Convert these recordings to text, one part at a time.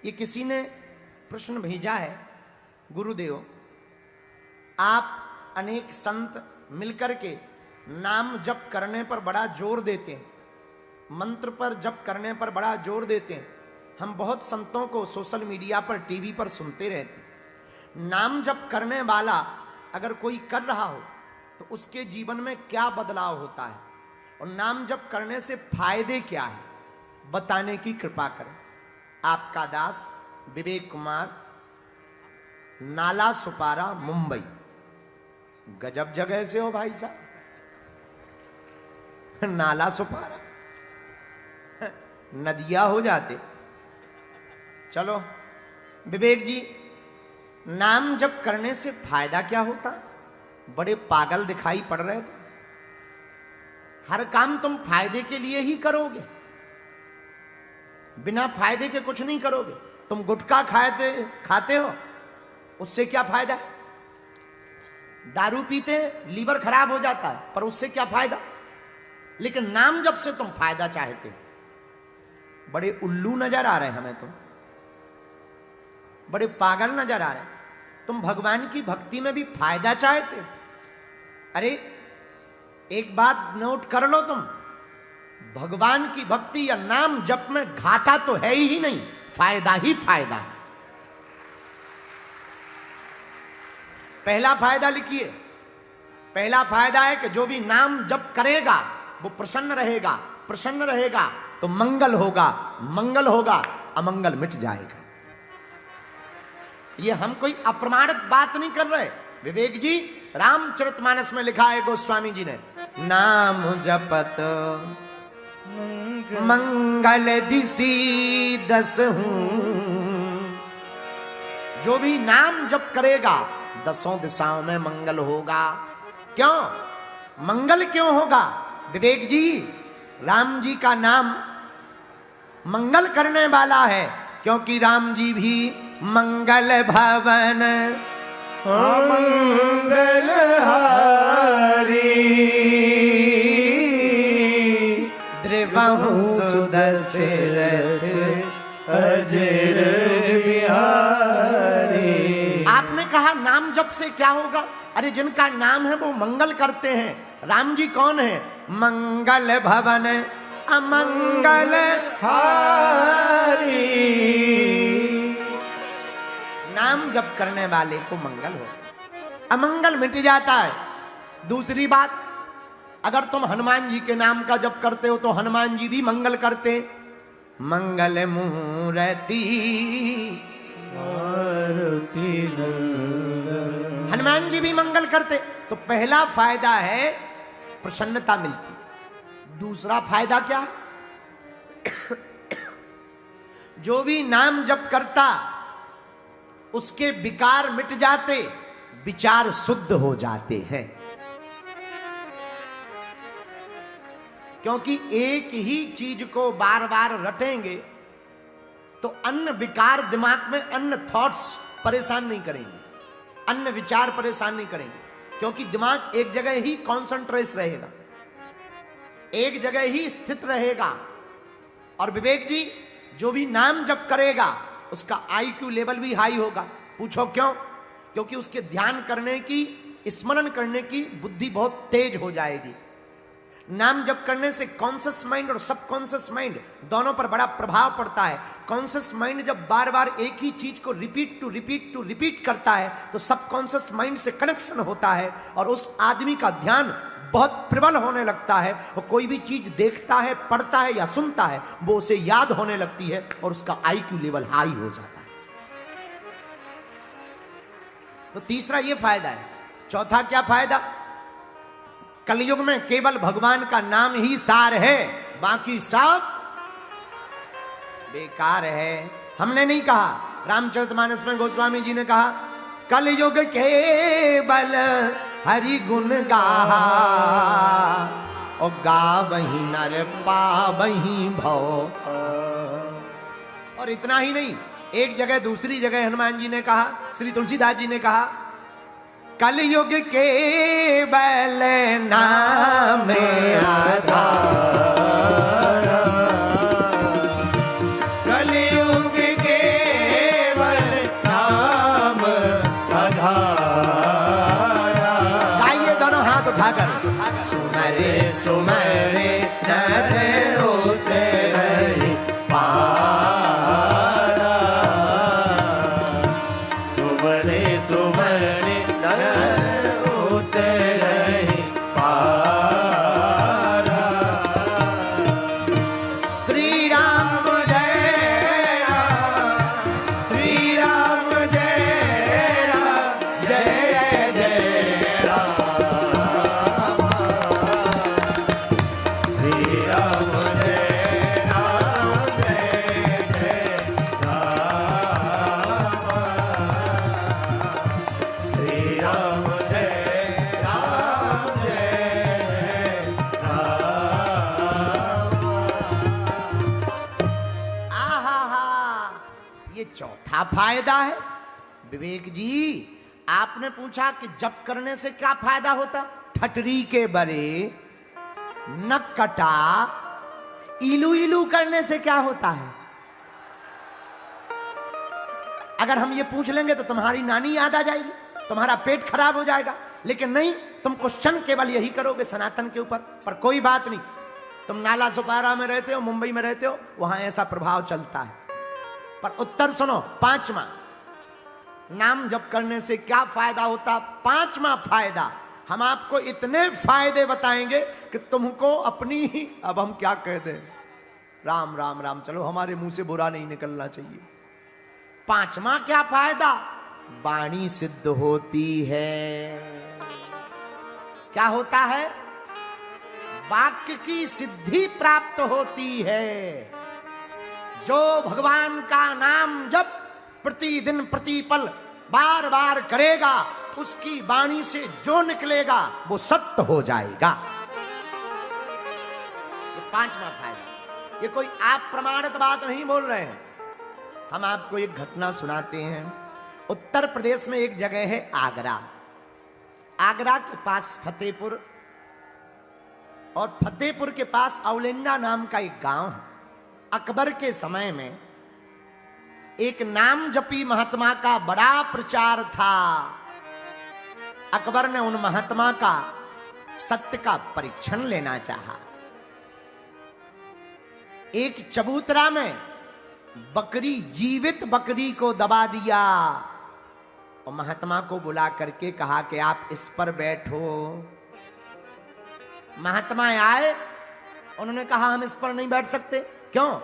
ये किसी ने प्रश्न भेजा है, गुरुदेव आप अनेक संत मिलकर के नाम जप करने पर बड़ा जोर देते हैं, मंत्र पर जप करने पर बड़ा जोर देते हैं। हम बहुत संतों को सोशल मीडिया पर, टीवी पर सुनते रहते हैं। नाम जप करने वाला अगर कोई कर रहा हो तो उसके जीवन में क्या बदलाव होता है और नाम जप करने से फायदे क्या है, बताने की कृपा करें। आपका दास विवेक कुमार, नाला सुपारा, मुंबई। गजब जगह से हो भाई साहब, नाला सुपारा, नदिया हो जाते। चलो विवेक जी, नाम जप करने से फायदा क्या होता? बड़े पागल दिखाई पड़ रहे थे। हर काम तुम फायदे के लिए ही करोगे, बिना फायदे के कुछ नहीं करोगे। तुम गुटखा खाते हो, उससे क्या फायदा है? दारू पीते लीवर खराब हो जाता है, पर उससे क्या फायदा? लेकिन नाम जप से तुम फायदा चाहते हो। बड़े उल्लू नजर आ रहे हैं हमें, तुम बड़े पागल नजर आ रहे हैं। तुम भगवान की भक्ति में भी फायदा चाहते हो। अरे एक बात नोट कर लो, तुम भगवान की भक्ति या नाम जप में घाटा तो है ही नहीं, फायदा ही फायदा है। पहला फायदा लिखिए। पहला फायदा है कि जो भी नाम जप करेगा वो प्रसन्न रहेगा। प्रसन्न रहेगा तो मंगल होगा, मंगल होगा अमंगल मिट जाएगा। ये हम कोई अप्रमाणित बात नहीं कर रहे। विवेक जी, रामचरितमानस में लिखा है गोस्वामी जी ने, नाम जपत मंगल दिसी दसहूं। जो भी नाम जप करेगा दसों दिशाओं में मंगल होगा। क्यों मंगल क्यों होगा? विवेक जी, राम जी का नाम मंगल करने वाला है, क्योंकि राम जी भी मंगल भवन मंगल हारी द्रिवहु सुदशरथ अजर बिहारी। आपने कहा नाम जप से क्या होगा? अरे जिनका नाम है वो मंगल करते हैं। राम जी कौन है? मंगल भवन अमंगल हारी। नाम जप करने वाले को मंगल हो, अमंगल मिट जाता है। दूसरी बात, अगर तुम हनुमान जी के नाम का जप करते हो तो हनुमान जी भी मंगल करते। मंगल मूर्ति हनुमान जी भी मंगल करते। तो पहला फायदा है प्रसन्नता मिलती। दूसरा फायदा क्या? जो भी नाम जप करता उसके विकार मिट जाते, विचार शुद्ध हो जाते हैं। क्योंकि एक ही चीज को बार बार रटेंगे तो अन्य विकार दिमाग में, अन्य थॉट्स परेशान नहीं करेंगे, अन्य विचार परेशान नहीं करेंगे। क्योंकि दिमाग एक जगह ही कॉन्सेंट्रेट रहेगा, एक जगह ही स्थित रहेगा। और विवेक जी, जो भी नाम जप करेगा उसका IQ लेवल भी हाई होगा। पूछो क्यों? क्योंकि उसके ध्यान करने की, स्मरण करने की बुद्धि बहुत तेज हो जाएगी। नाम जप करने से कॉन्शियस माइंड और सबकॉन्शियस माइंड दोनों पर बड़ा प्रभाव पड़ता है। कॉन्शियस माइंड जब बार बार एक ही चीज को रिपीट करता है तो सबकॉन्शियस माइंड से कनेक्शन होता है और उस आदमी का ध्यान बहुत प्रबल होने लगता है। वो कोई भी चीज देखता है, पढ़ता है या सुनता है, वो उसे याद होने लगती है और उसका IQ लेवल हाई हो जाता है। तो तीसरा ये फायदा है। चौथा क्या फायदा? कलयुग में केवल भगवान का नाम ही सार है, बाकी सब बेकार है। हमने नहीं कहा, रामचरितमानस में गोस्वामी जी ने कहा, कलयुग केवल हरि गुण गाहा और गावही नर पावही भव। और इतना ही नहीं, एक जगह दूसरी जगह हनुमान जी ने कहा, श्री तुलसीदास जी ने कहा, कलयुग केवल नाम आधार, कलयुग के सुमरे नर उतरहि पारा। सुमरे सुमरे नर उतरहि पारा। श्री राम जय राम, श्री राम जय राम, जय जय राम। श्री राम जय राम, जय जय राम। श्री राम जय राम, जय राम। आहा, ये चौथा फायदा है। विवेक जी, आपने पूछा कि जप करने से क्या फायदा होता? ठटरी के बरे नक कटा, इलू इलू करने से क्या होता है? अगर हम ये पूछ लेंगे तो तुम्हारी नानी याद आ जाएगी, तुम्हारा पेट खराब हो जाएगा। लेकिन नहीं, तुम क्वेश्चन केवल यही करोगे सनातन के ऊपर। पर कोई बात नहीं, तुम नाला सुपारा में रहते हो, मुंबई में रहते हो, वहां ऐसा प्रभाव चलता है। पर उत्तर सुनो, पांचवा, नाम जप करने से क्या फायदा होता? पांचवा फायदा, हम आपको इतने फायदे बताएंगे कि तुमको अपनी ही, अब हम क्या कह दें, राम राम राम, चलो हमारे मुंह से बुरा नहीं निकलना चाहिए। पांचवा क्या फायदा? वाणी सिद्ध होती है। क्या होता है? वाक्य की सिद्धि प्राप्त होती है। जो भगवान का नाम जप प्रतिदिन प्रतिपल बार बार करेगा, उसकी वाणी से जो निकलेगा वो सत्य हो जाएगा। ये पांचवा फायदा। ये कोई आप प्रमाणित बात नहीं बोल रहे हैं, हम आपको एक घटना सुनाते हैं। उत्तर प्रदेश में एक जगह है आगरा। आगरा के पास फतेहपुर, और फतेहपुर के पास औलिंडा नाम का एक गांव है। अकबर के समय में एक नाम जपी महात्मा का बड़ा प्रचार था। अकबर ने उन महात्मा का सत्य का परीक्षण लेना चाहा। एक चबूतरा में बकरी, जीवित बकरी को दबा दिया और महात्मा को बुला करके कहा कि आप इस पर बैठो। महात्मा आए, उन्होंने कहा हम इस पर नहीं बैठ सकते। क्यों?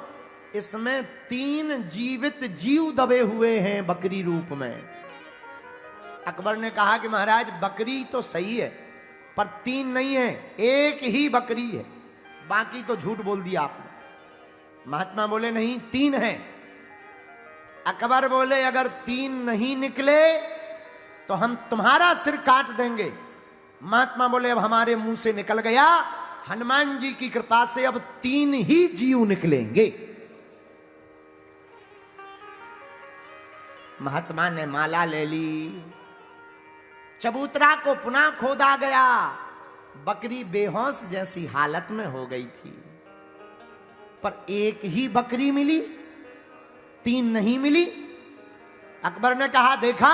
इसमें 3 जीवित जीव दबे हुए हैं बकरी रूप में। अकबर ने कहा कि महाराज बकरी तो सही है, पर 3 नहीं है, एक ही बकरी है, बाकी तो झूठ बोल दिया आपने। महात्मा बोले नहीं, 3 है। अकबर बोले अगर 3 नहीं निकले तो हम तुम्हारा सिर काट देंगे। महात्मा बोले अब हमारे मुंह से निकल गया, हनुमान जी की कृपा से अब 3 ही जीव निकलेंगे। महात्मा ने माला ले ली, चबूतरा को पुनः खोदा गया। बकरी बेहोश जैसी हालत में हो गई थी, पर एक ही बकरी मिली, 3 नहीं मिली। अकबर ने कहा देखा,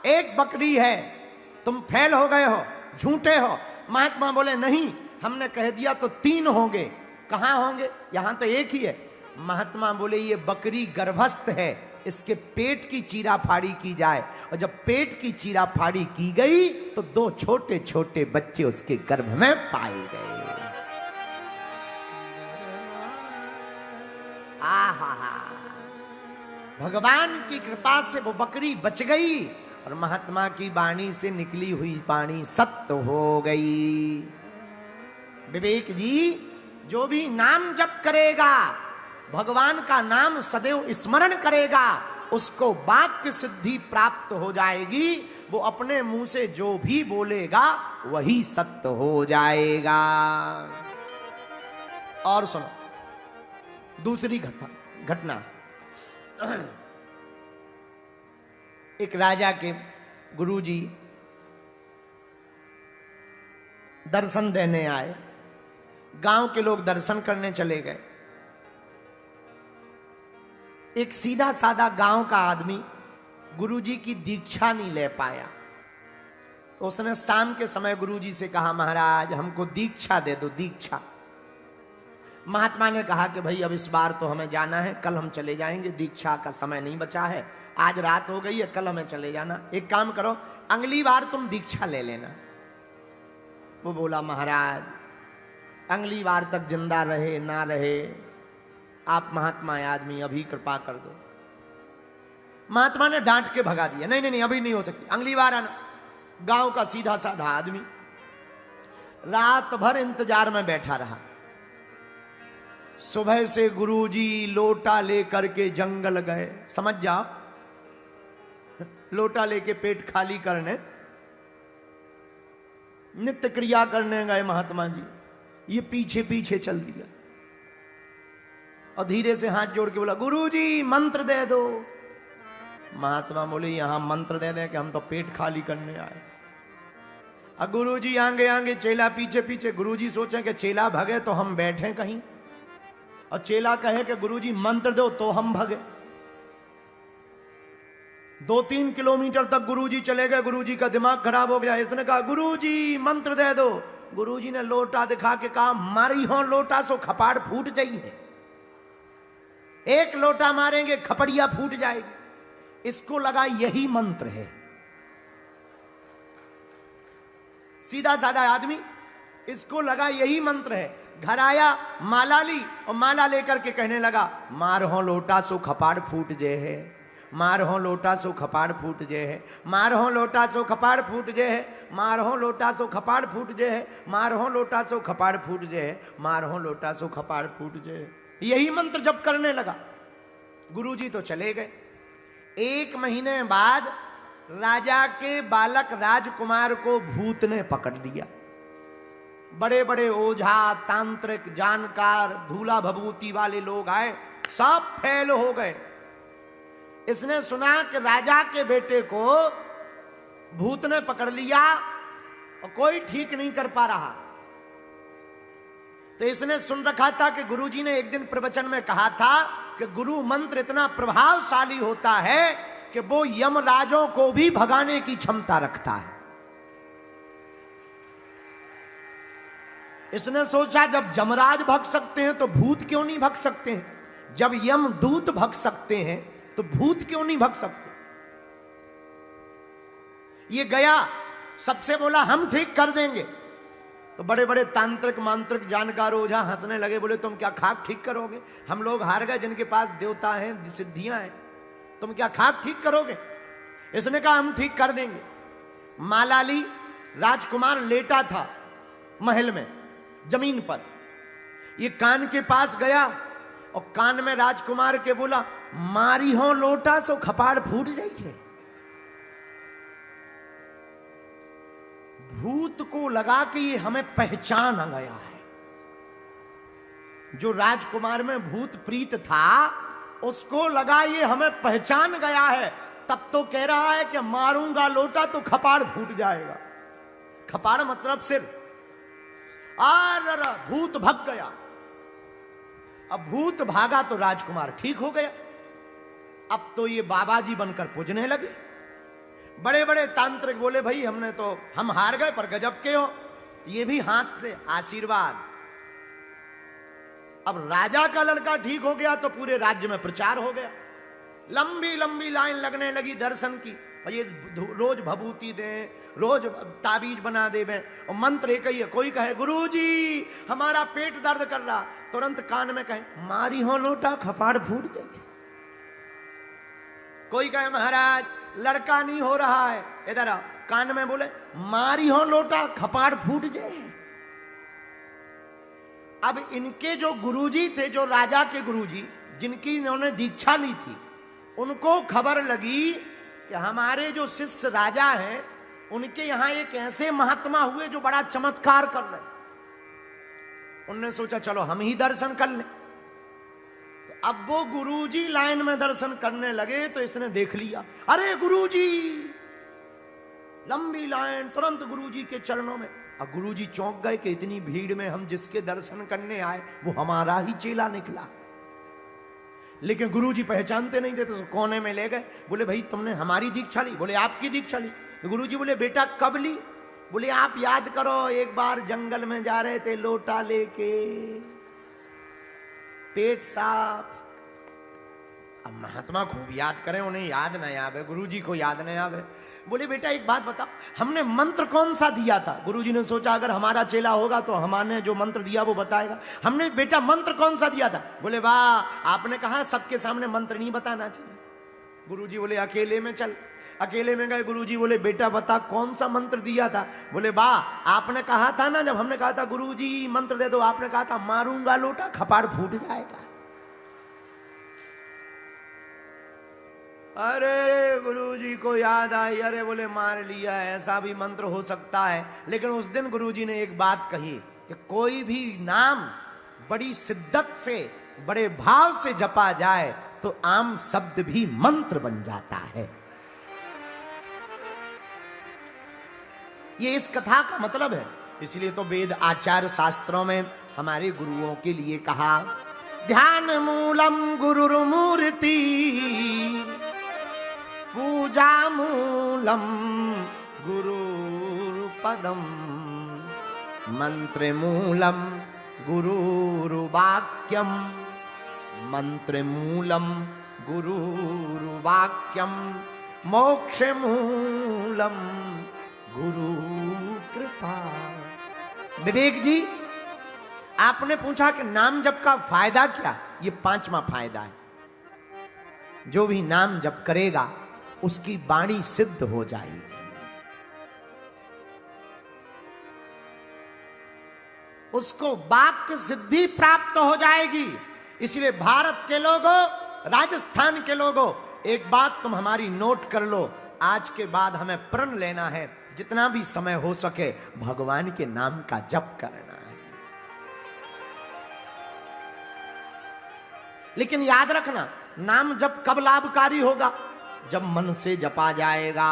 एक बकरी है, तुम फेल हो गए हो, झूठे हो। महात्मा बोले नहीं, हमने कह दिया तो 3 होंगे। कहां होंगे? यहां तो एक ही है। महात्मा बोले ये बकरी गर्भस्थ है, इसके पेट की चीरा फाड़ी की जाए। और जब पेट की चीरा फाड़ी की गई तो 2 छोटे छोटे बच्चे उसके गर्भ में पाए गए। आहा, भगवान की कृपा से वो बकरी बच गई और महात्मा की वाणी से निकली हुई वाणी सत्य हो गई। विवेक जी, जो भी नाम जप करेगा, भगवान का नाम सदैव स्मरण करेगा, उसको वाक्य सिद्धि प्राप्त हो जाएगी। वो अपने मुंह से जो भी बोलेगा वही सत्य हो जाएगा। और सुनो दूसरी घटना। एक राजा के गुरुजी दर्शन देने आए। गांव के लोग दर्शन करने चले गए। एक सीधा साधा गांव का आदमी गुरुजी की दीक्षा नहीं ले पाया। तो उसने शाम के समय गुरुजी से कहा, महाराज हमको दीक्षा दे दो, दीक्षा। महात्मा ने कहा कि भाई अब इस बार तो हमें जाना है, कल हम चले जाएंगे, दीक्षा का समय नहीं बचा है, आज रात हो गई है, कल हमें चले जाना। एक काम करो, अगली बार तुम दीक्षा ले लेना। वो बोला, महाराज अगली बार तक जिंदा रहे ना रहे, आप महात्मा आदमी, अभी कृपा कर दो। महात्मा ने डांट के भगा दिया, नहीं नहीं नहीं, अभी नहीं हो सकती, अगली बार आना। गांव का सीधा साधा आदमी रात भर इंतजार में बैठा रहा। सुबह से गुरुजी लोटा लेकर के जंगल गए, समझ जाओ, लोटा लेके पेट खाली करने, नित्य क्रिया करने गए महात्मा जी। ये पीछे पीछे चल दिया और धीरे से हाथ जोड़ के बोला, गुरुजी मंत्र दे दो। महात्मा बोले, यहां मंत्र दे दे कि हम तो पेट खाली करने आए। अब गुरुजी आगे आगे, चेला पीछे पीछे। गुरुजी सोचे कि चेला भगे तो हम बैठे कहीं, और चेला कहे कि गुरुजी मंत्र दो तो हम भगे। 2-3 किलोमीटर तक गुरुजी चले गए। गुरुजी का दिमाग खराब हो गया। इसने कहा, गुरुजी मंत्र दे दो। गुरुजी ने लोटा दिखा के कहा, मारी हो लोटा सो खपाड़ फूट जाइए। एक लोटा मारेंगे खपड़िया फूट जाएगी। इसको लगा यही मंत्र है। सीधा साधा आदमी, इसको लगा यही मंत्र है। घर आया, माला ली और माला लेकर के कहने लगा, मार हो लोटा सो खपाड़ फूट जे है, मार हो लोटा सो खपाड़ फूट जे है, मार हो लोटा सो खपाड़ फूट जे है, मार हो लोटा सो खपाड़ फूट जे है, मार हो लोटा सो खपाड़ फूट जे है, मार हो लोटा सो खपाड़ फूट जे है। यही मंत्र जप करने लगा। गुरुजी तो चले गए। 1 महीने बाद राजा के बालक राजकुमार को भूत ने पकड़ लिया। बड़े बड़े ओझा, तांत्रिक, जानकार, धूला भभूति वाले लोग आए, सब फेल हो गए। इसने सुना कि राजा के बेटे को भूत ने पकड़ लिया और कोई ठीक नहीं कर पा रहा। तो इसने सुन रखा था कि गुरुजी ने एक दिन प्रवचन में कहा था कि गुरु मंत्र इतना प्रभावशाली होता है कि वो यमराजों को भी भगाने की क्षमता रखता है। इसने सोचा, जब यमराज भग सकते हैं तो भूत क्यों नहीं भग सकते हैं? जब यमदूत भग सकते हैं तो भूत क्यों नहीं भग सकते? ये गया, सबसे बोला हम ठीक कर देंगे। तो बड़े बड़े तांत्रिक, मांत्रिक, जानकार, ओझा हंसने लगे, बोले तुम क्या खाक ठीक करोगे? हम लोग हार गए, जिनके पास देवता हैं, सिद्धियां हैं, तुम क्या खाक ठीक करोगे? इसने कहा हम ठीक कर देंगे। माला ली, राजकुमार लेटा था महल में जमीन पर। ये कान के पास गया और कान में राजकुमार के बोला, मारी हो लोटा सो खपाड़ फूट जाइए। भूत को लगा कि ये हमें पहचान आ गया है। जो राजकुमार में भूत प्रीत था उसको लगा ये हमें पहचान गया है। तब तो कह रहा है कि मारूंगा लोटा तो खपाड़ फूट जाएगा। खपाड़ मतलब सिर। भूत भग गया। अब भूत भागा तो राजकुमार ठीक हो गया। अब तो ये बाबा जी बनकर पूजने लगे। बड़े बड़े तांत्रिक बोले, भाई हम हार गए पर गजब के हो, ये भी हाथ से आशीर्वाद। अब राजा का लड़का ठीक हो गया तो पूरे राज्य में प्रचार हो गया। लंबी लंबी लाइन लगने लगी दर्शन की। और ये रोज भभूति दें, रोज ताबीज बना देवें, और मंत्र एक ही है। कोई कहे गुरुजी हमारा पेट दर्द कर रहा, तुरंत कान में कहे मारी हो लोटा खपाड़ फूट जाएगी। कोई कहे महाराज लड़का नहीं हो रहा है, इधर आओ, कान में बोले मारी हो लोटा खपाड़ फूट जाए। अब इनके जो गुरुजी थे, जो राजा के गुरुजी, जिनकी इन्होंने दीक्षा ली थी, उनको खबर लगी कि हमारे जो शिष्य राजा हैं उनके यहां एक ऐसे महात्मा हुए जो बड़ा चमत्कार कर रहे। उनने सोचा चलो हम ही दर्शन कर लें। तो अब वो गुरुजी लाइन में दर्शन करने लगे तो इसने देख लिया, अरे गुरुजी, लंबी लाइन, तुरंत गुरुजी के चरणों में। अब गुरुजी चौंक गए कि इतनी भीड़ में हम जिसके दर्शन करने आए वो हमारा ही चेला निकला। लेकिन गुरुजी पहचानते नहीं थे तो कोने में ले गए। बोले भाई तुमने हमारी दीक्षा ली? बोले आपकी दीक्षा ली। गुरुजी बोले बेटा कब ली? बोले आप याद करो, एक बार जंगल में जा रहे थे लोटा लेके, पेट साफ। अब महात्मा खूब याद करें, उन्हें याद नहीं आवे, गुरुजी को याद नहीं आवे। बोले बेटा एक बात बताओ, हमने मंत्र कौन सा दिया था? गुरुजी ने सोचा अगर हमारा चेला होगा तो हमारे जो मंत्र दिया वो बताएगा। हमने बेटा मंत्र कौन सा दिया था? बोले वाह, आपने कहा सबके सामने मंत्र नहीं बताना चाहिए। गुरुजी बोले अकेले में चल। अकेले में गए, गुरुजी बोले बेटा बता कौन सा मंत्र दिया था? बोले वाह, आपने कहा था ना, जब हमने कहा था गुरुजी मंत्र दे दो, आपने कहा था मारूंगा लोटा कपाड़ फूट जाएगा। अरे गुरुजी को याद आई, अरे बोले मार लिया, ऐसा भी मंत्र हो सकता है। लेकिन उस दिन गुरुजी ने एक बात कही कि कोई भी नाम बड़ी शिद्दत से, बड़े भाव से जपा जाए तो आम शब्द भी मंत्र बन जाता है। ये इस कथा का मतलब है। इसलिए तो वेद आचार्य शास्त्रों में हमारे गुरुओं के लिए कहा, ध्यान मूलम गुरुर्मूर्ति, पूजा मूलम गुरुपदम, मंत्र मूलम गुरुर्वाक्यम, मंत्र मूलम गुरुर्वाक्यम, मोक्ष मूलम गुरु कृपा। विवेक जी, आपने पूछा कि नाम जप का फायदा क्या? ये 5वां फायदा है। जो भी नाम जप करेगा उसकी वाणी सिद्ध हो जाएगी। उसको वाक्य सिद्धि प्राप्त हो जाएगी। इसलिए भारत के लोगों, राजस्थान के लोगों, एक बात तुम हमारी नोट कर लो, आज के बाद हमें प्रण लेना है, जितना भी समय हो सके भगवान के नाम का जप करना है। लेकिन याद रखना, नाम जप कब लाभकारी होगा? जब मन से जपा जाएगा।